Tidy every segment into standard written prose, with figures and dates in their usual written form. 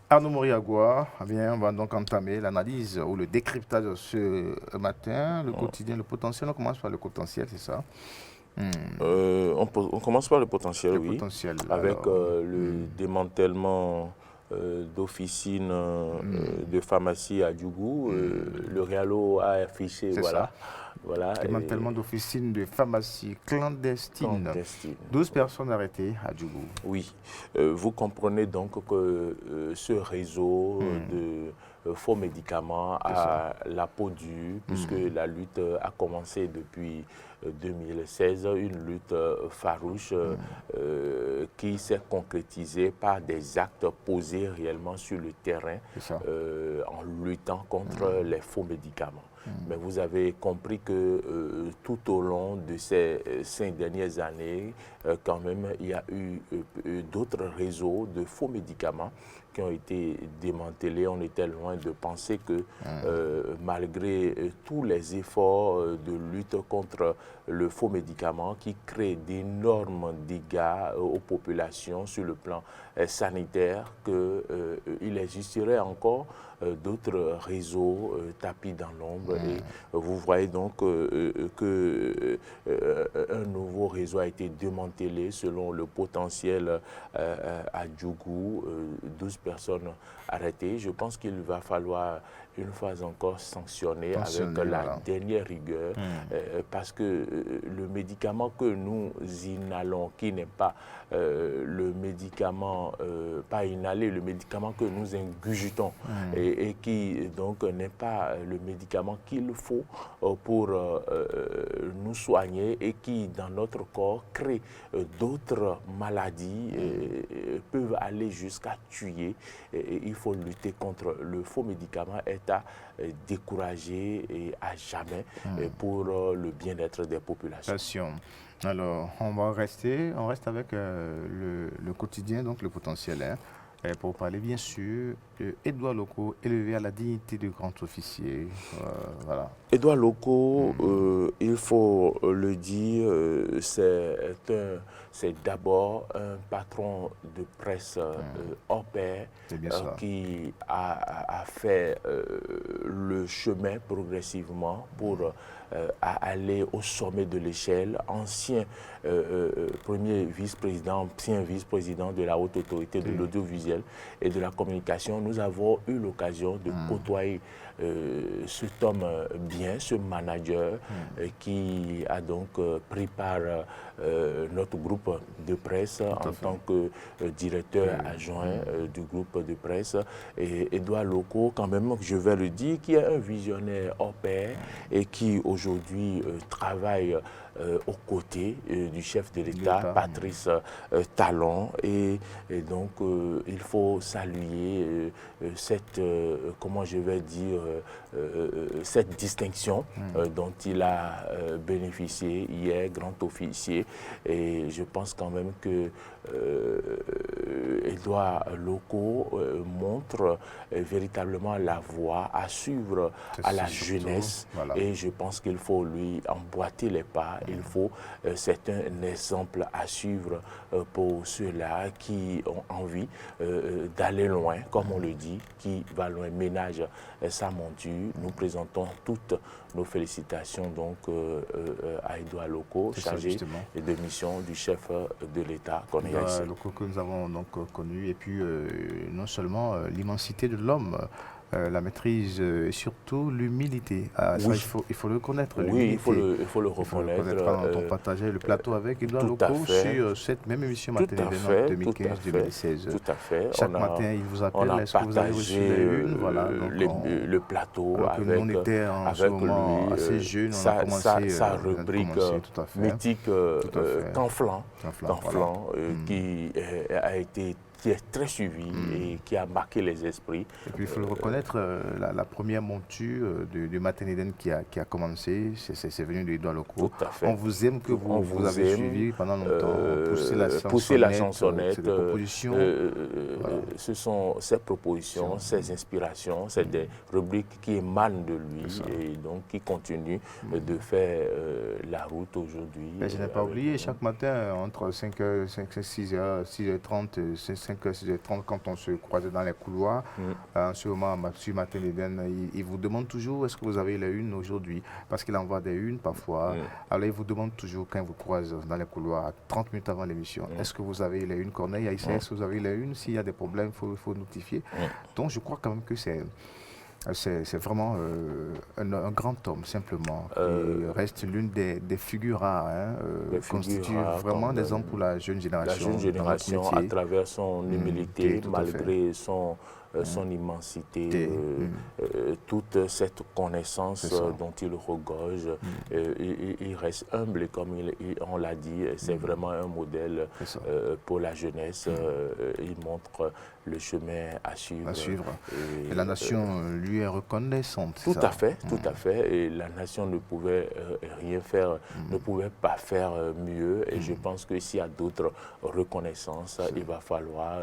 Arnaud Moriagua, eh bien, on va donc entamer l'analyse ou le décryptage de ce matin, le quotidien, le potentiel. On commence par le potentiel, c'est ça? Hmm. On commence par le potentiel, Le oui, potentiel, avec alors. le démantèlement d'officines de pharmacie à Djougou. Le Réalo a affiché, C'est ça. voilà, Démantèlement d'officines de pharmacie clandestine. clandestine. 12 personnes arrêtées à Djougou. Oui, vous comprenez donc que ce réseau de faux médicaments C'est ça. a la peau dure, puisque la lutte a commencé depuis 2016, une lutte farouche qui s'est concrétisée par des actes posés réellement sur le terrain C'est ça. en luttant contre les faux médicaments. Mais vous avez compris que tout au long de ces 5 dernières années, quand même, il y a eu d'autres réseaux de faux médicaments qui ont été démantelés. On était loin de penser que malgré tous les efforts de lutte contre le faux médicament qui crée d'énormes dégâts aux populations sur le plan sanitaire, qu'il existerait encore d'autres réseaux tapis dans l'ombre. Et vous voyez donc un nouveau réseau a été démantelé selon le potentiel à Djougou, 12 personnes arrêtées. Je pense qu'il va falloir une fois encore sanctionner avec la Voilà. dernière rigueur parce que le médicament que nous inhalons, qui n'est pas le médicament, pas inhalé, le médicament que nous ingurgitons et qui donc n'est pas le médicament qu'il faut pour nous soigner et qui dans notre corps crée d'autres maladies, peuvent aller jusqu'à tuer. Il faut lutter contre le faux médicament, est à décourager et à jamais pour le bien-être des populations. Alors, on reste avec le quotidien, donc le potentiel, hein, pour parler bien sûr d'Edouard Locaux, élevé à la dignité de grand officier. Voilà. Édouard Locaux, il faut le dire, c'est d'abord un patron de presse hors pair C'est bien ça. qui a fait le chemin progressivement pour aller au sommet de l'échelle. Ancien premier vice-président, ancien vice-président de la haute autorité de l'audiovisuel et de la communication, nous avons eu l'occasion de côtoyer cet homme bien, ce manager qui a donc pris part notre groupe de presse en tant que directeur adjoint du groupe de presse. Et Édouard Locaux, quand même, je vais le dire, qui est un visionnaire hors pair et qui aujourd'hui travaille aux côtés du chef de l'État, Patrice Talon. Et donc, il faut saluer cette, comment je vais dire, cette distinction dont il a bénéficié hier, grand officier. Et je pense quand même que Édouard Locaux montre véritablement la voie à suivre à la jeunesse. Voilà. Et je pense qu'il faut lui emboîter les pas. Il faut, c'est un exemple à suivre pour ceux-là qui ont envie d'aller loin, comme on le dit, qui va loin, ménage sa monture. Nous présentons toutes nos félicitations donc à Édouard Locaux, chargé de mission du chef de l'État qu'on est ici. Locaux que nous avons donc connu, et puis non seulement l'immensité de l'homme, la maîtrise et surtout l'humilité. Oui. Ça, il faut le connaître. Oui, il faut le reconnaître. Quand on partageait le plateau avec Édouard tout à Locaux fait. sur cette même émission Tout matin à événement fait, 2015-2016. Tout à fait. Chaque matin, il vous On appelle. a Est-ce que vous avez reçu partagé les unes? Voilà, donc le plateau alors que nous, on était en ce moment lui. assez jeunes. On a commencé Sa rubrique tout à fait. mythique Canflant, Voilà. qui est très suivi et qui a marqué les esprits. Et puis il faut le reconnaître, la première monture du Matin Eden qui a commencé, c'est venu de Édouard Locaux. Tout à fait. On vous aime, que vous avez suivi pendant longtemps, pousser la chansonnette. C'est des propositions. Voilà. Ce sont ses propositions, ses inspirations, c'est des rubriques qui émanent de lui et donc qui continuent de faire la route aujourd'hui. Je n'ai pas oublié, chaque matin, entre 5h, 6h30, 5 5h, 6h30, quand on se croisait dans les couloirs, en ce moment, M. Martin Eden, il vous demande toujours est-ce que vous avez la une aujourd'hui, parce qu'il envoie des unes parfois. Alors il vous demande toujours, quand il vous croise dans les couloirs, 30 minutes avant l'émission, est-ce que vous avez la une, Corneille, Aïssa, est-ce que vous avez la une? S'il y a des problèmes, il faut notifier. Donc je crois quand même que c'est vraiment un grand homme, simplement, qui reste l'une des figures rares, constitue vraiment des hommes pour la jeune génération. La jeune génération, à travers son humilité, malgré son immensité, toute cette connaissance dont il regorge, il reste humble, comme on l'a dit, c'est vraiment un modèle pour la jeunesse. Il montre le chemin à suivre. Et la nation lui est reconnaissante. Tout à fait, tout à fait. Et la nation ne pouvait rien faire, ne pouvait pas faire mieux. Et je pense que s'il y a d'autres reconnaissances, il va falloir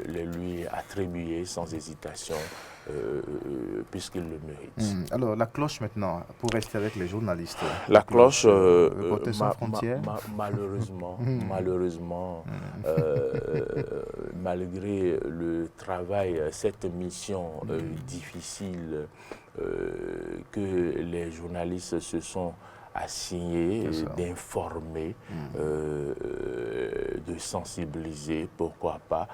les lui attribuer sans hésitation. Puisqu'il le mérite. Alors, la cloche maintenant, pour rester avec les journalistes. La cloche, sans frontières. malheureusement, malgré le travail, cette mission difficile que les journalistes se sont assignés, d'informer, de sensibiliser, pourquoi pas.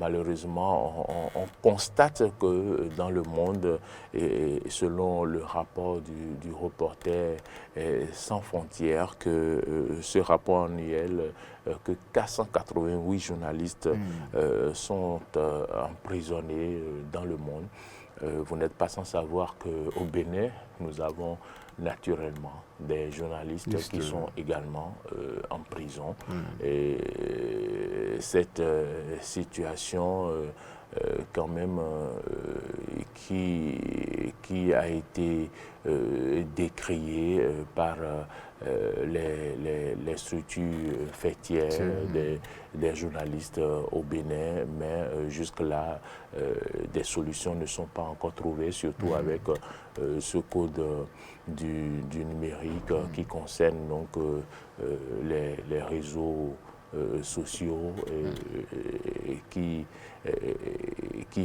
Malheureusement, on constate que dans le monde, et selon le rapport du reporter sans frontières, que ce rapport annuel, que 488 journalistes sont emprisonnés dans le monde. Vous n'êtes pas sans savoir qu'au Bénin, nous avons naturellement des journalistes qui sont également en prison. Et cette situation quand même qui a été décriée par les structures fêtières des journalistes au Bénin, mais jusque-là, des solutions ne sont pas encore trouvées, surtout avec ce code du numérique qui concerne donc les réseaux sociaux qui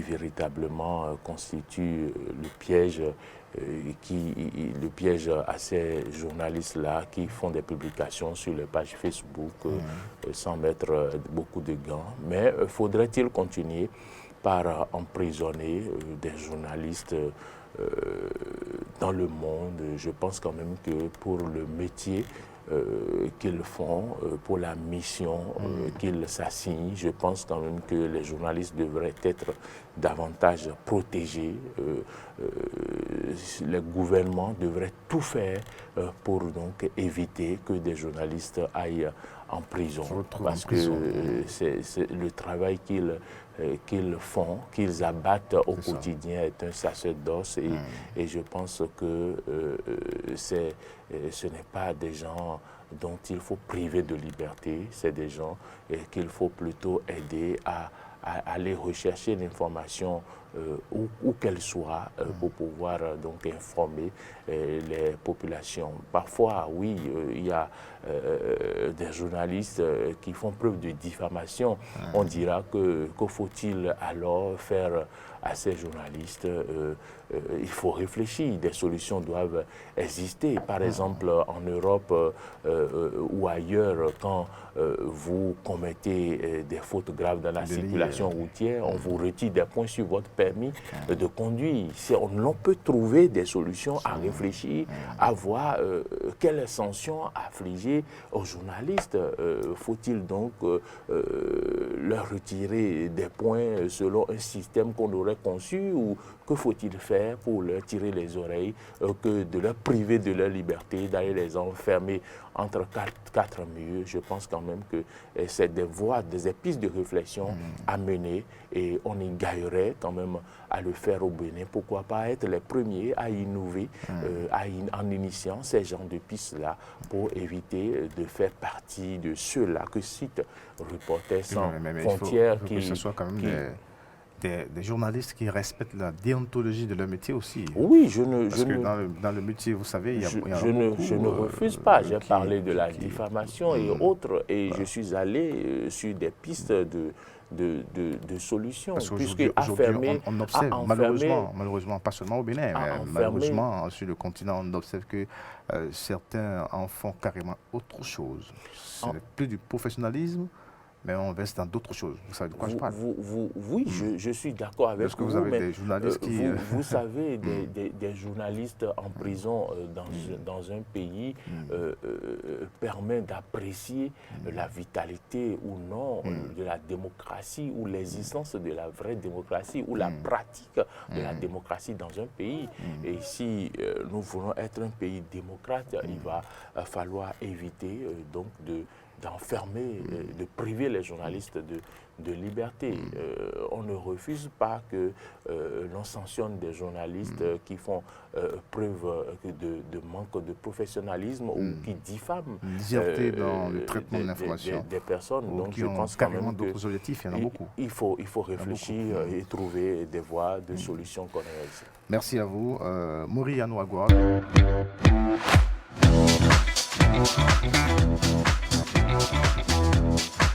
véritablement constituent le piège à ces journalistes-là qui font des publications sur les pages Facebook sans mettre beaucoup de gants. Mais faudrait-il continuer par emprisonner des journalistes dans le monde? Je pense quand même que pour le métier qu'ils font, pour la mission qu'ils s'assignent, je pense quand même que les journalistes devraient être davantage protégés. Les gouvernements devraient tout faire pour donc éviter que des journalistes aillent en prison, parce que c'est le travail qu'ils font, qu'ils abattent au quotidien est un sacerdoce, et je pense que ce n'est pas des gens dont il faut priver de liberté, c'est des gens qu'il faut plutôt aider à aller rechercher l'information où qu'elle soit pour pouvoir donc informer les populations. Parfois, oui, il y a des journalistes qui font preuve de diffamation. On dira que faut-il alors faire à ces journalistes? Il faut réfléchir, des solutions doivent exister. Par exemple, en Europe ou ailleurs, quand vous commettez des fautes graves dans la circulation routière, on vous retire des points sur votre permis de conduire. On peut trouver des solutions à réfléchir, à voir quelles sanctions affliger aux journalistes. Faut-il donc leur retirer des points selon un système qu'on aurait conçu, ou que faut-il faire pour leur tirer les oreilles, que de leur priver de leur liberté, d'aller les enfermer entre quatre murs? Je pense quand même que c'est des voies, des pistes de réflexion à mener, et on y gagnerait quand même à le faire au Bénin. Pourquoi pas être les premiers à innover en initiant ces genres de pistes-là pour éviter de faire partie de ceux-là que cite Reporters sans frontières. Il faut que ce soit quand même des journalistes qui respectent la déontologie de leur métier aussi. Oui, dans le métier, vous savez, il y a beaucoup, je ne refuse pas. J'ai parlé de la diffamation et autres, et je suis allé sur des pistes de solutions. Parce Puisque qu'aujourd'hui, on observe, enfermer, malheureusement, pas seulement au Bénin, mais malheureusement, sur le continent, on observe que certains en font carrément autre chose. Ce n'est plus du professionnalisme, mais on reste dans d'autres choses. Vous savez de quoi je parle? Oui, je suis d'accord avec vous. Parce que vous avez des journalistes qui... Vous savez, des journalistes en prison dans un pays permet d'apprécier la vitalité ou non de la démocratie ou l'existence de la vraie démocratie ou la pratique de la démocratie dans un pays. Et si nous voulons être un pays démocrate, il va falloir éviter donc d'enfermer, de priver les journalistes de liberté. On ne refuse pas que l'on sanctionne des journalistes qui font preuve de manque de professionnalisme ou qui diffament dans le traitement de l'information des personnes. Donc je qui ont pense carrément d'autres objectifs, il y en a beaucoup. Il faut réfléchir et trouver des voies de solutions connexies. Merci à vous. Mori Anouagua. Thank you.